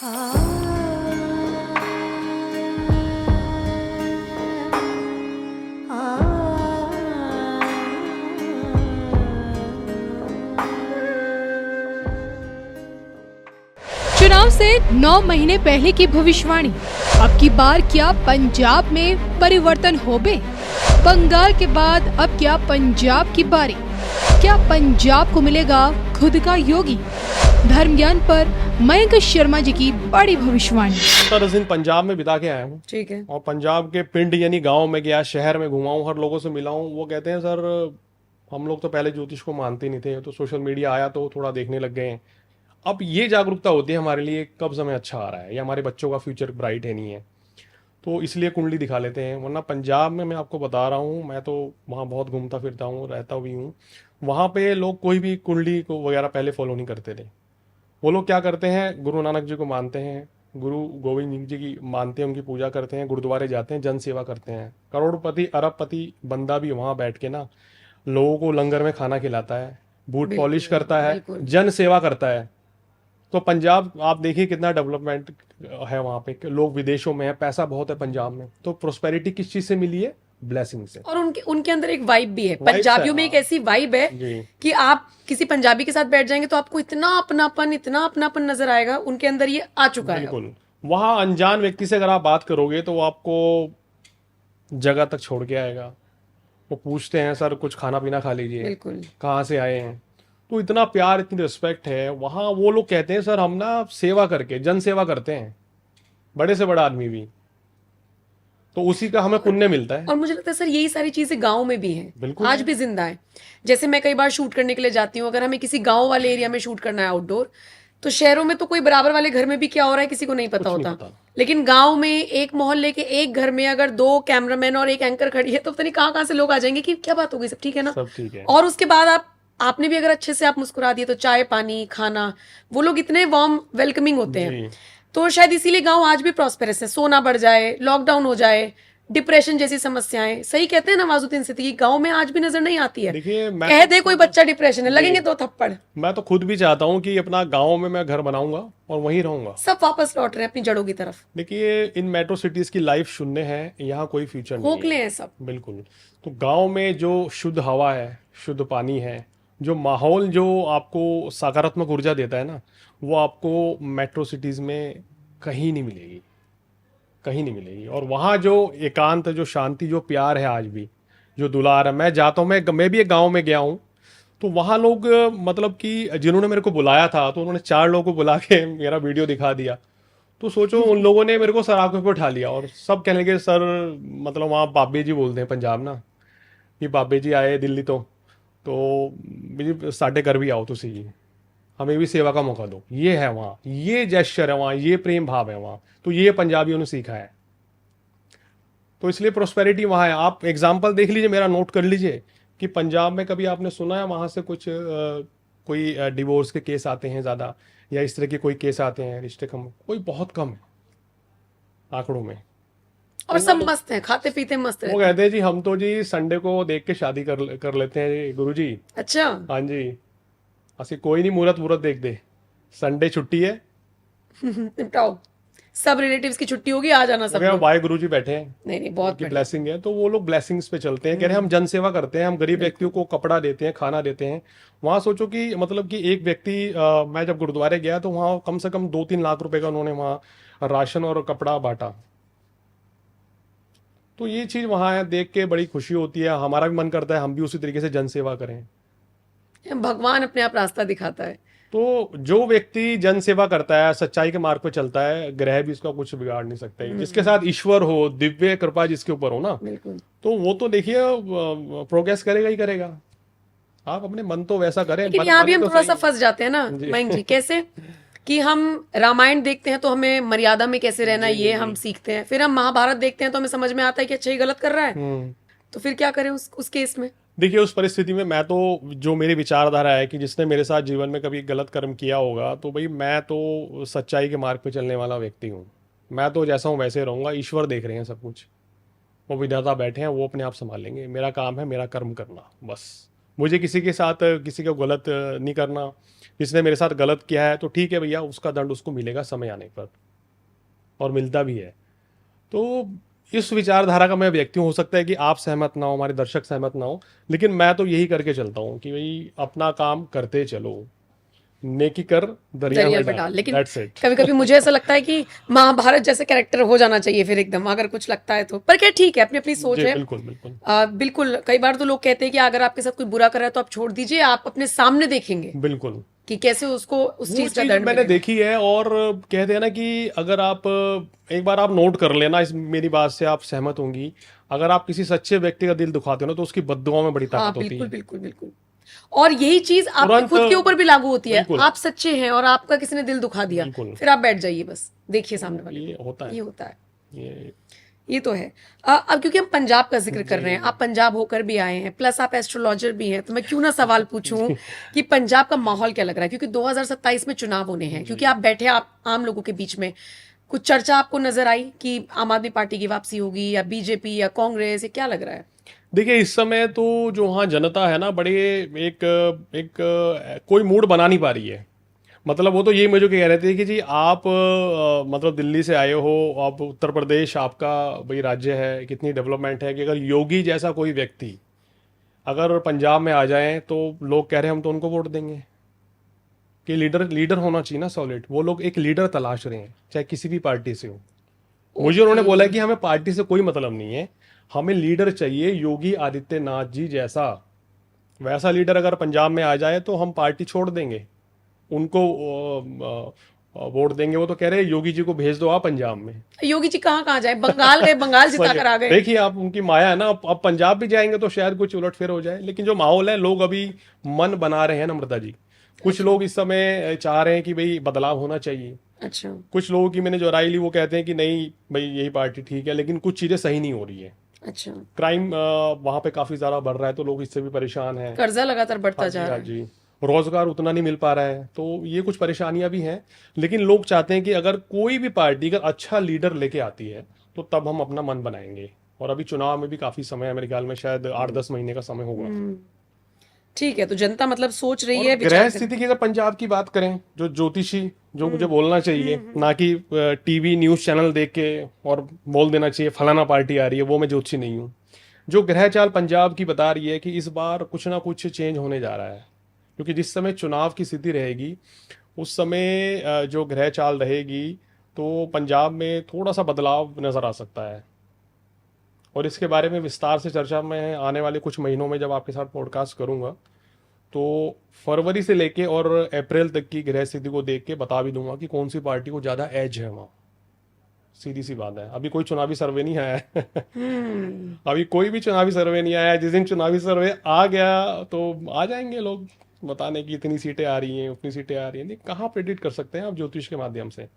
चुनाव से 9 महीने पहले की भविष्यवाणी, अब की बार क्या पंजाब में परिवर्तन होबे? बंगाल के बाद अब क्या पंजाब की बारी? क्या पंजाब को मिलेगा खुद का योगी? धर्म ज्ञान पर मयंक शर्मा जी की बड़ी भविष्यवाणी। 10 दिन पंजाब में बिता के आया हूँ। ठीक है। और पंजाब के पिंड यानी गांव में गया, शहर में घुमा हूँ, हर लोगों से मिला हूँ। वो कहते हैं सर हम लोग तो पहले ज्योतिष को मानते नहीं थे, तो सोशल मीडिया आया तो थोड़ा देखने लग गए हैं। अब ये जागरूकता होती है हमारे लिए कब समय अच्छा आ रहा है या हमारे बच्चों का फ्यूचर ब्राइट है नहीं है, तो इसलिए कुंडली दिखा लेते हैं। वरना पंजाब में मैं आपको बता रहा हूँ, मैं तो वहाँ बहुत घूमता फिरता हूँ, रहता भी हूँ। वहाँ पे लोग कोई भी कुंडली को वगैरह पहले फॉलो नहीं करते थे। वो लोग क्या करते हैं, गुरु नानक जी को मानते हैं, गुरु गोविंद जी की मानते हैं, उनकी पूजा करते हैं, गुरुद्वारे जाते हैं, जन सेवा करते हैं। करोड़पति अरबपति बंदा भी वहाँ बैठ के ना लोगों को लंगर में खाना खिलाता है, बूट पॉलिश करता है, जन सेवा करता है। तो पंजाब आप देखिए कितना डेवलपमेंट है वहाँ पे, लोग विदेशों में है, पैसा बहुत है पंजाब में। तो प्रोस्पेरिटी किस चीज से मिली है? ब्लेसिंग से। और उनके अंदर एक वाइब भी है, Vibes पंजाबियों है, में एक ऐसी वाइब है जी। कि आप किसी पंजाबी के साथ बैठ जाएंगे तो आपको इतना अपनापन नजर आएगा। उनके अंदर ये आ चुका है। बिल्कुल। वहाँ अनजान व्यक्ति से अगर आप बात करोगे तो वो आपको जगह तक छोड़ के आएगा। वो पूछते हैं सर कुछ खाना पीना खा लीजिए, बिल्कुल। कहाँ से आए हैं। तो इतना प्यार, इतनी रिस्पेक्ट है वहाँ। वो लोग कहते हैं सर हम ना सेवा करके जन सेवा करते हैं, बड़े से बड़ा आदमी भी, तो उसी का हमें पुण्य मिलता है। और मुझे लगता है सर यही सारी चीजें गांव में भी हैं, बिल्कुल आज है। भी जिंदा है। जैसे मैं कई बार शूट करने के लिए जाती हूँ, अगर हमें किसी गांव वाले एरिया में शूट करना है आउटडोर, तो शहरों में तो कोई बराबर वाले घर में भी क्या हो रहा है किसी को नहीं पता कुछ नहीं होता। पता। लेकिन गांव में एक मोहल्ले के एक घर में अगर 2 कैमरामैन और एक एंकर खड़ी है तो पता नहीं कहाँ से लोग आ जाएंगे कि क्या बात हो गई, सब ठीक है ना। सब ठीक है। और उसके बाद आपने भी अगर अच्छे से आप मुस्कुरा दिए तो चाय पानी खाना, वो लोग इतने वार्म वेलकमिंग होते हैं। जी। तो शायद इसीलिए गांव आज भी प्रॉस्पेरस है। सोना बढ़ जाए, लॉकडाउन हो जाए, डिप्रेशन जैसी समस्याएं, सही कहते हैं नवाजुद्दीन सिद्दीकी, गांव में आज भी नजर नहीं आती है। देखिए कह दे कोई बच्चा डिप्रेशन है, लगेंगे 2 थप्पड़। मैं तो खुद भी चाहता हूँ कि अपना गांव में मैं घर बनाऊंगा और वहीं रहूंगा। सब वापस लौट रहे हैं अपनी जड़ों की तरफ। देखिए इन मेट्रो सिटीज की लाइफ शून्य है, यहाँ कोई फ्यूचर नहीं खोखले है। हैं सब। बिल्कुल। तो गांव में जो शुद्ध हवा है, शुद्ध पानी है, जो माहौल जो आपको सकारात्मक ऊर्जा देता है ना, वो आपको मेट्रो सिटीज में कहीं नहीं मिलेगी, कहीं नहीं मिलेगी। और वहाँ जो एकांत, जो शांति, जो प्यार है आज भी, जो दुलार है। मैं जाता हूँ, मैं भी एक गांव में गया हूँ, तो वहाँ लोग मतलब कि जिन्होंने मेरे को बुलाया था तो उन्होंने 4 लोगों को बुला के मेरा वीडियो दिखा दिया। तो सोचो उन लोगों ने मेरे को सर आंखों पे उठा लिया और सब कहने लगे सर, मतलब वहाँ बाबे जी बोलते हैं पंजाब ना, कि बाबे जी आए दिल्ली तो भी साढ़े घर भी आओ तुसी जी, हमें भी सेवा का मौका दो। ये है वहाँ, ये जेस्चर है वहाँ, ये प्रेम भाव है वहाँ। तो ये पंजाबियों ने सीखा है, तो इसलिए प्रोस्पेरिटी वहाँ है। आप एग्जाम्पल देख लीजिए, मेरा नोट कर लीजिए कि पंजाब में कभी आपने सुना है वहाँ से कुछ कोई डिवोर्स के केस आते हैं ज़्यादा, या इस तरह के कोई केस आते हैं, रिश्ते कम, कोई बहुत कम है आंकड़ों में। और सब मस्त हैं, खाते पीते मस्त वो रहते हैं। कहते हैं जी हम तो जी संडे को देख के शादी कर लेते हैं गुरु जी। अच्छा। हाँ जी, असि कोई नहीं मुहूर्त वूरत देख दे, संडे छुट्टी है, निपटाओ, सब रिलेटिव्स की छुट्टी होगी, आ जाना सब लोग। वाहे गुरु जी बैठे हैं, नहीं बहुत उनकी बढ़िया। ब्लेसिंग है। तो वो लोग ब्लेसिंग्स पे चलते हैं, कह रहे हैं हम जन सेवा करते हैं, हम गरीब व्यक्तियों को कपड़ा देते हैं, खाना देते हैं। वहाँ सोचो कि मतलब कि एक व्यक्ति मैं जब गुरुद्वारे गया तो वहाँ कम से कम 2-3 लाख रुपए का उन्होंने वहाँ राशन और कपड़ा बांटा। तो ये चीज़ वहाँ है, देख के बड़ी खुशी होती है। हमारा भी मन करता है हम भी उसी तरीके से जन सेवा करें। भगवान अपने आप रास्ता दिखाता है। तो जो व्यक्ति जन सेवा करता है, सच्चाई के मार्ग पे चलता है, ग्रह भी उसका कुछ बिगाड़ नहीं सकता है। जिसके साथ ईश्वर हो, दिव्य कृपा जिसके ऊपर हो ना, बिल्कुल। तो वो तो देखिए प्रोग्रेस करेगा ही करेगा। आप अपने मन तो वैसा करें। लेकिन यहाँ भी हम तो थोड़ा सही सा है। फंस जाते हैं ना मयंक जी। कैसे कि हम रामायण देखते हैं तो हमें मर्यादा में कैसे रहना ये हम सीखते हैं, फिर हम महाभारत देखते हैं तो हमें समझ में आता है कि अच्छा ये गलत कर रहा है, तो फिर क्या करें उस केस में। देखिए उस परिस्थिति में मैं तो, जो मेरी विचारधारा है कि जिसने मेरे साथ जीवन में कभी गलत कर्म किया होगा, तो भाई मैं तो सच्चाई के मार्ग पे चलने वाला व्यक्ति हूँ। मैं तो जैसा हूँ वैसे रहूँगा। ईश्वर देख रहे हैं सब कुछ, वो विधाता बैठे हैं, वो अपने आप संभालेंगे। मेरा काम है मेरा कर्म करना बस। मुझे किसी के साथ किसी को गलत नहीं करना, किसने मेरे साथ गलत किया है तो ठीक है भैया, उसका दंड उसको मिलेगा समय आने पर, और मिलता भी है। तो इस विचारधारा का मैं व्यक्ति हूँ, हो सकता है कि आप सहमत ना हो, हमारे दर्शक सहमत ना हो, लेकिन मैं तो यही करके चलता हूँ कि भाई अपना काम करते चलो, नेकी कर दरिया दरिया में में डाल। लेकिन That's it. कभी कभी मुझे ऐसा लगता है कि महाभारत जैसे कैरेक्टर हो जाना चाहिए फिर एकदम, अगर कुछ लगता है तो। पर क्या, ठीक है, अपनी अपनी सोच जी है। बिल्कुल बिल्कुल बिल्कुल, कई बार तो लोग कहते हैं कि अगर आपके साथ कोई बुरा कर रहा है तो आप छोड़ दीजिए, आप अपने सामने देखेंगे बिल्कुल। कि कैसे उसको उस वो चीज का चीज दंड मैंने मिलेगा। देखी है, और कहते हैं ना कि अगर आप एक बार आप नोट कर लेना, इस मेरी बात से आप सहमत होंगी, अगर आप किसी सच्चे व्यक्ति का दिल दुखाते हो ना तो उसकी बद्दुआ में बड़ी हाँ, ताकत होती बिल्कुल है। बिल्कुल बिल्कुल। और यही चीज आपके तुरंत खुद के ऊपर भी लागू होती है। बिल्कुल आप सच्चे हैं और आपका किसी ने दिल दुखा दिया, बिल्कुल, फिर आप बैठ जाइए, बस देखिए सामने वाले ये को। होता ये है। होता है, ये ये तो है। अब क्योंकि हम पंजाब का जिक्र कर रहे हैं, आप पंजाब होकर भी आए हैं, प्लस आप एस्ट्रोलॉजर भी हैं, तो मैं क्यों ना सवाल पूछूं कि पंजाब का माहौल क्या लग रहा है, क्योंकि 2027 में चुनाव होने हैं। क्योंकि आप बैठे आप आम लोगों के बीच में, कुछ चर्चा आपको नजर आई कि आम आदमी पार्टी की वापसी होगी या बीजेपी या कांग्रेस, या क्या लग रहा है? देखिए, इस समय तो जो वहाँ जनता है ना, बड़े एक एक कोई मूड बना नहीं पा रही है। मतलब वो तो यही मुझे कह रहे थे कि जी आप मतलब दिल्ली से आए हो, आप उत्तर प्रदेश आपका भाई राज्य है, कितनी डेवलपमेंट है, कि अगर योगी जैसा कोई व्यक्ति अगर पंजाब में आ जाए तो लोग कह रहे हैं हम तो उनको वोट देंगे। कि लीडर लीडर होना चाहिए ना सॉलिड, वो लोग एक लीडर तलाश रहे हैं, चाहे किसी भी पार्टी से हो। मुझे उन्होंने बोला कि हमें पार्टी से कोई मतलब नहीं है, हमें लीडर चाहिए योगी आदित्यनाथ जी जैसा। वैसा लीडर अगर पंजाब में आ जाए तो हम पार्टी छोड़ देंगे, उनको वोट देंगे। वो तो कह रहे हैं योगी जी को भेज दो आप पंजाब में। योगी जी कहाँ कहाँ जाए, बंगाल गए, बंगाल जिता कर आ गए। देखिए आप, उनकी माया है ना, अब पंजाब भी जाएंगे तो शायद कुछ उलटफेर हो जाए। लेकिन जो माहौल है, लोग अभी मन बना रहे हैं नम्रता जी। कुछ लोग इस समय चाह रहे हैं कि भाई बदलाव होना चाहिए। अच्छा, कुछ लोगों की मैंने जो राय ली वो कहते हैं कि नहीं भाई यही पार्टी ठीक है, लेकिन कुछ चीजें सही नहीं हो रही है। अच्छा। क्राइम वहां पे काफी ज्यादा बढ़ रहा है, तो लोग इससे भी परेशान हैं। कर्जा लगातार बढ़ता हाँ जी, जा रहा हाँ है। जी। रोजगार उतना नहीं मिल पा रहा है, तो ये कुछ परेशानियां भी हैं। लेकिन लोग चाहते हैं कि अगर कोई भी पार्टी अगर अच्छा लीडर लेके आती है तो तब हम अपना मन बनाएंगे। और अभी चुनाव में भी काफी समय है, मेरे ख्याल में शायद 8-10 महीने का समय होगा। ठीक है, तो जनता मतलब सोच रही और है, ग्रह विचार कर स्थिति की अगर पंजाब की बात करें, जो ज्योतिषी जो मुझे बोलना चाहिए, ना कि टीवी न्यूज चैनल देख के और बोल देना चाहिए फलाना पार्टी आ रही है, वो मैं ज्योतिषी नहीं हूँ। जो ग्रह चाल पंजाब की बता रही है कि इस बार कुछ ना कुछ चेंज होने जा रहा है। क्योंकि जिस समय चुनाव की स्थिति रहेगी उस समय जो ग्रह चाल रहेगी तो पंजाब में थोड़ा सा बदलाव नजर आ सकता है। और इसके बारे में विस्तार से चर्चा मैं आने वाले कुछ महीनों में जब आपके साथ पॉडकास्ट करूंगा तो फरवरी से लेके और अप्रैल तक की ग्रह स्थिति को देख के बता भी दूंगा कि कौन सी पार्टी को ज्यादा एज है वहाँ। सीधी सी बात है, अभी कोई चुनावी सर्वे नहीं आया है। अभी कोई भी चुनावी सर्वे नहीं आया है। जिस दिन चुनावी सर्वे आ गया तो आ जाएंगे लोग बताने की इतनी सीटें आ रही हैं, उतनी सीटें आ रही हैं। नहीं, कहाँ प्रेडिक्ट कर सकते हैं आप ज्योतिष के माध्यम से।